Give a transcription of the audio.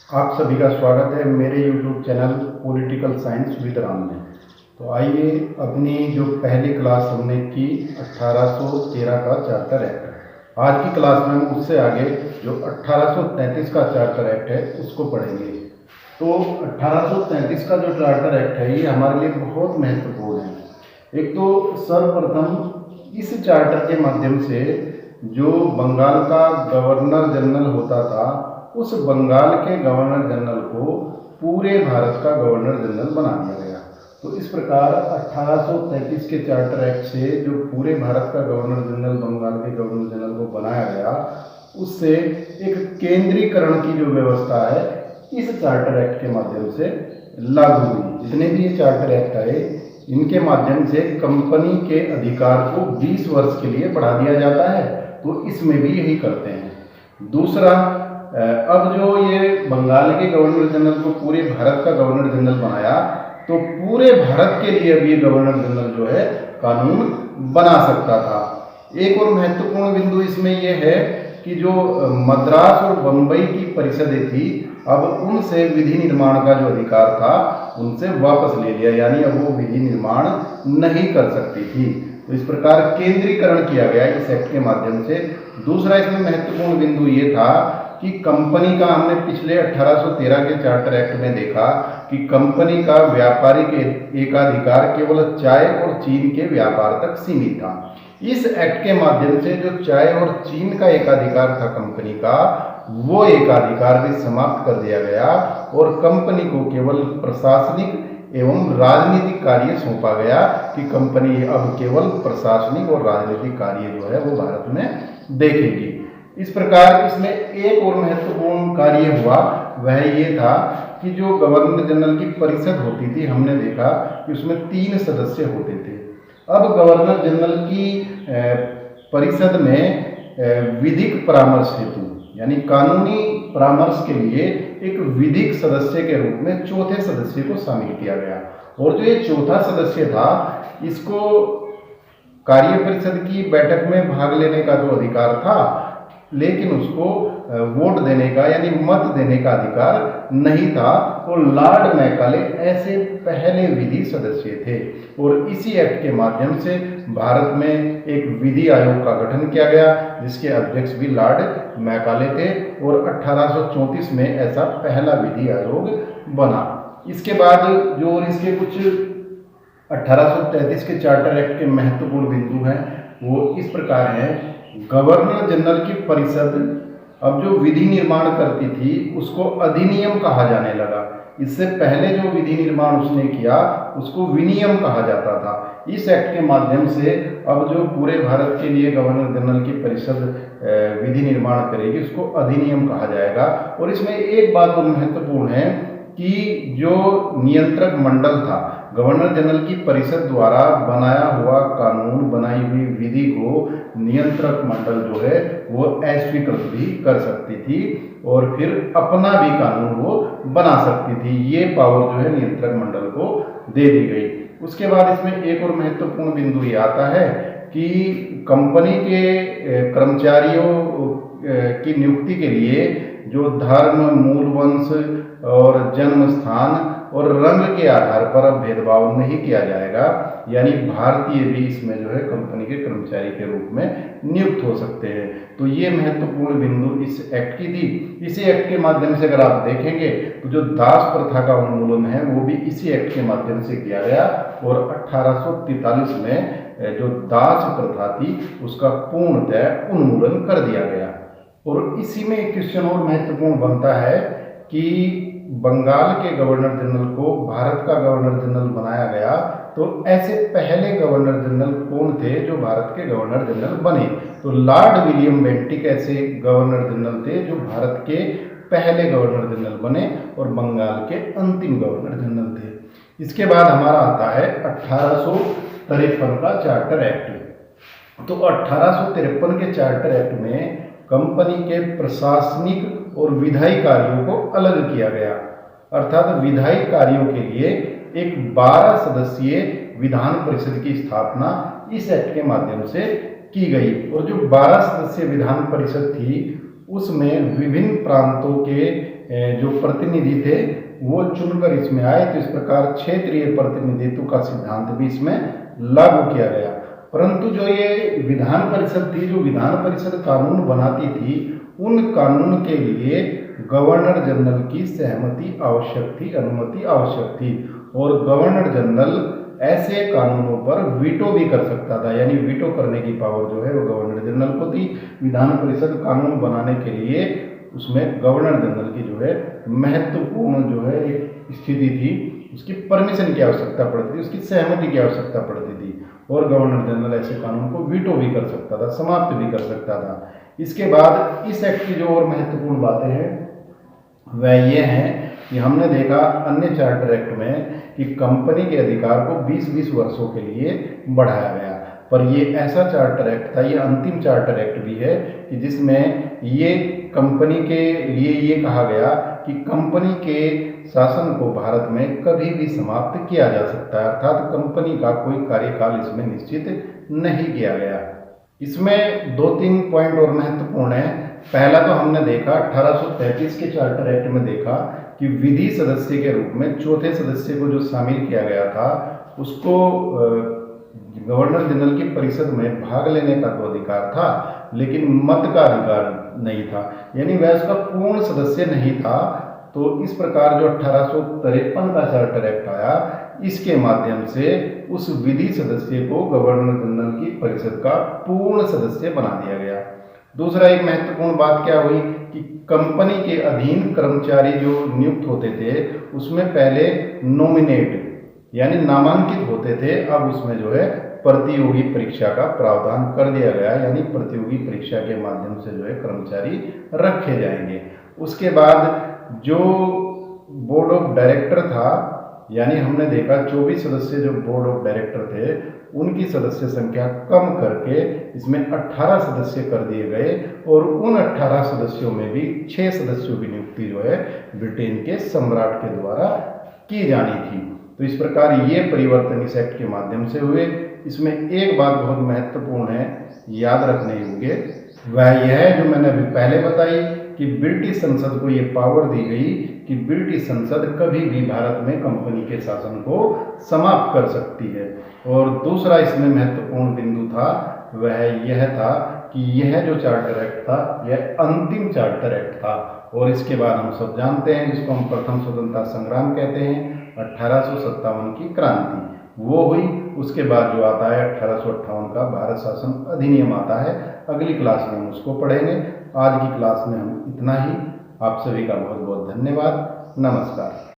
आप सभी का स्वागत है मेरे YouTube channel political science with Ram में। तो आइए अपनी जो पहली क्लास हमने की 1813 का चार्टर एक्ट, आज की क्लास में हम उससे आगे जो 1833 का चार्टर एक्ट है उसको पढ़ेंगे। तो 1833 का जो चार्टर एक्ट है ये हमारे लिए बहुत महत्वपूर्ण है। एक तो सर्वप्रथम इस चार्टर के माध्यम से जो बंगाल का गवर्नर जनरल होता था उस बंगाल के गवर्नर जनरल को पूरे भारत का गवर्नर जनरल बना दिया गया। तो इस प्रकार 1833 के चार्टर एक्ट से जो पूरे भारत का गवर्नर जनरल बंगाल के गवर्नर जनरल को बनाया गया, उससे एक केंद्रीकरण की जो व्यवस्था है इस चार्टर एक्ट के माध्यम से लागू हुई। जितने भी ये चार्टर एक्ट आए इनके माध्यम से कंपनी के अधिकार को 20 वर्ष के लिए बढ़ा दिया जाता है। तो इसमें भी यही करते हैं। दूसरा, अब जो ये बंगाल के गवर्नर जनरल को पूरे भारत का गवर्नर जनरल बनाया, तो पूरे भारत के लिए अब ये गवर्नर जनरल जो है कानून बना सकता था। एक और महत्वपूर्ण बिंदु इसमें यह है कि जो मद्रास और बंबई की परिषदें थी, अब उनसे विधि निर्माण का जो अधिकार था उनसे वापस ले लिया, यानी अब वो विधि निर्माण नहीं कर सकती थी। तो इस प्रकार केंद्रीकरण किया गया इस एक्ट के माध्यम से। दूसरा इसमें महत्वपूर्ण बिंदु ये था कि कंपनी का, हमने पिछले 1813 के चार्टर एक्ट में देखा कि कंपनी का व्यापारिक एकाधिकार केवल चाय और चीन के व्यापार तक सीमित था। इस एक्ट के माध्यम से जो चाय और चीन का एकाधिकार था कंपनी का, वो एकाधिकार भी समाप्त कर दिया गया और कंपनी को केवल प्रशासनिक एवं राजनीतिक कार्य सौंपा गया कि कंपनी अब केवल प्रशासनिक और राजनीतिक कार्य जो है वो भारत में देखेगी। इस प्रकार इसमें एक और महत्वपूर्ण कार्य हुआ, वह ये था कि जो गवर्नर जनरल की परिषद होती थी, हमने देखा कि उसमें 3 सदस्य होते थे। अब गवर्नर जनरल की परिषद में विधिक परामर्श हेतु यानी कानूनी परामर्श के लिए एक विधिक सदस्य के रूप में चौथे सदस्य को शामिल किया गया। और जो ये चौथा सदस्य था, इसको कार्य परिषद की बैठक में भाग लेने का जो अधिकार था, लेकिन उसको वोट देने का यानी मत देने का अधिकार नहीं था। और लॉर्ड मैकाले ऐसे पहले विधि सदस्य थे और इसी एक्ट के माध्यम से भारत में एक विधि आयोग का गठन किया गया, जिसके अध्यक्ष भी लॉर्ड मैकाले थे और 1834 में ऐसा पहला विधि आयोग बना। इसके बाद जो इसके कुछ 1833 के चार्टर एक्ट के महत्वपूर्ण बिंदु हैं वो इस प्रकार हैं। गवर्नर जनरल की परिषद अब जो विधि निर्माण करती थी उसको अधिनियम कहा जाने लगा। इससे पहले जो विधि निर्माण उसने किया उसको विनियम कहा जाता था। इस एक्ट के माध्यम से अब जो पूरे भारत के लिए गवर्नर जनरल की परिषद विधि निर्माण करेगी उसको अधिनियम कहा जाएगा। और इसमें एक बात और महत्वपूर्ण है कि जो नियंत्रक मंडल था, गवर्नर जनरल की परिषद द्वारा बनाया हुआ कानून, बनाई हुई विधि को नियंत्रक मंडल जो है वो अस्वीकृत भी कर सकती थी और फिर अपना भी कानून वो बना सकती थी। ये पावर जो है नियंत्रक मंडल को दे दी गई। उसके बाद इसमें एक और महत्वपूर्ण बिंदु ये आता है कि कंपनी के कर्मचारियों की नियुक्ति के लिए जो धर्म, मूल वंश और जन्म स्थान और रंग के आधार पर अब भेदभाव नहीं किया जाएगा, यानी भारतीय भी इसमें जो है कंपनी के कर्मचारी के रूप में नियुक्त हो सकते हैं। तो ये महत्वपूर्ण बिंदु इस एक्ट की थी। इसी एक्ट के माध्यम से अगर आप देखेंगे तो जो दास प्रथा का उन्मूलन है वो भी इसी एक्ट के माध्यम से किया गया और 1843 में जो दास प्रथा थी उसका पूर्णतः उन्मूलन कर दिया गया। और इसी में एक क्वेश्चन और महत्वपूर्ण बनता है कि बंगाल के गवर्नर जनरल को भारत का गवर्नर जनरल बनाया गया, तो ऐसे पहले गवर्नर जनरल कौन थे जो भारत के गवर्नर जनरल बने? तो लॉर्ड विलियम बेंटिक ऐसे गवर्नर जनरल थे जो भारत के पहले गवर्नर जनरल बने और बंगाल के अंतिम गवर्नर जनरल थे। इसके बाद हमारा आता है 1853 का चार्टर एक्ट। तो 1853 के चार्टर एक्ट में कंपनी के प्रशासनिक और विधायी कार्यों को अलग किया गया, अर्थात विधायी कार्यों के लिए एक 12 सदस्यीय विधान परिषद की स्थापना इस एक्ट के माध्यम से की गई। और जो 12 सदस्यीय विधान परिषद थी उसमें विभिन्न प्रांतों के जो प्रतिनिधि थे वो चुनकर इसमें आए। तो इस प्रकार क्षेत्रीय प्रतिनिधित्व का सिद्धांत भी इसमें लागू किया गया। परंतु जो ये विधान परिषद थी, जो विधान परिषद कानून बनाती थी, उन कानून के लिए गवर्नर जनरल की सहमति आवश्यक थी, अनुमति आवश्यक थी। और गवर्नर जनरल ऐसे कानूनों पर वीटो भी कर सकता था, यानी वीटो करने की पावर जो है वो गवर्नर जनरल को थी। विधान परिषद कानून बनाने के लिए उसमें गवर्नर जनरल की जो है महत्वपूर्ण जो है एक स्थिति थी, उसकी परमिशन की आवश्यकता पड़ती थी, उसकी सहमति की आवश्यकता पड़ती थी। और गवर्नर जनरल ऐसे कानून को वीटो भी कर सकता था, समाप्त भी कर सकता था। इसके बाद इस एक्ट की जो और महत्वपूर्ण बातें हैं वह ये हैं कि हमने देखा अन्य चार्टर एक्ट में कि कंपनी के अधिकार को 20-20 वर्षों के लिए बढ़ाया गया। पर ये ऐसा चार्टर एक्ट था, ये अंतिम चार्टर एक्ट भी है कि जिसमें ये कंपनी के लिए ये कहा गया कि कंपनी के शासन को भारत में कभी भी समाप्त किया जा सकता है, अर्थात कंपनी का कोई कार्यकाल इसमें निश्चित नहीं किया गया। इसमें 2-3 पॉइंट और महत्वपूर्ण है। पहला तो हमने देखा 1833 के चार्टर एक्ट में देखा कि विधि सदस्य के रूप में चौथे सदस्य को जो शामिल किया गया था उसको गवर्नर जनरल की परिषद में भाग लेने का तो अधिकार था, लेकिन मत का अधिकार नहीं था, यानी वह उसका पूर्ण सदस्य नहीं था। तो इस प्रकार जो 1853 का चार्टर एक्ट आया, इसके माध्यम से उस विधि सदस्य को गवर्नर जनरल की परिषद का पूर्ण सदस्य बना दिया गया। दूसरा एक महत्वपूर्ण बात क्या हुई कि कंपनी के अधीन कर्मचारी जो नियुक्त होते थे उसमें पहले नॉमिनेट यानी नामांकित होते थे, अब उसमें जो है प्रतियोगी परीक्षा का प्रावधान कर दिया गया, यानी प्रतियोगी परीक्षा के माध्यम से जो है कर्मचारी रखे जाएंगे। उसके बाद जो बोर्ड ऑफ डायरेक्टर था, यानी हमने देखा 24 सदस्य जो बोर्ड ऑफ डायरेक्टर थे उनकी सदस्य संख्या कम करके इसमें 18 सदस्य कर दिए गए, और उन 18 सदस्यों में भी 6 सदस्यों की नियुक्ति जो है ब्रिटेन के सम्राट के द्वारा की जानी थी। तो इस प्रकार ये परिवर्तन इस एक्ट के माध्यम से हुए। इसमें एक बात बहुत महत्वपूर्ण है, याद रखने योग्य, वह यह है जो मैंने अभी पहले बताई कि ब्रिटिश संसद को ये पावर दी गई कि ब्रिटिश संसद कभी भी भारत में कंपनी के शासन को समाप्त कर सकती है। और दूसरा इसमें महत्वपूर्ण बिंदु था वह यह था कि यह जो चार्टर एक्ट था यह अंतिम चार्टर एक्ट था। और इसके बाद हम सब जानते हैं, जिसको हम प्रथम स्वतंत्रता संग्राम कहते हैं, 1857 की क्रांति वो हुई। उसके बाद जो आता है 1858 का भारत शासन अधिनियम आता है। अगली क्लास में हम उसको पढ़ेंगे। आज की क्लास में हम इतना ही। आप सभी का बहुत बहुत धन्यवाद। नमस्कार।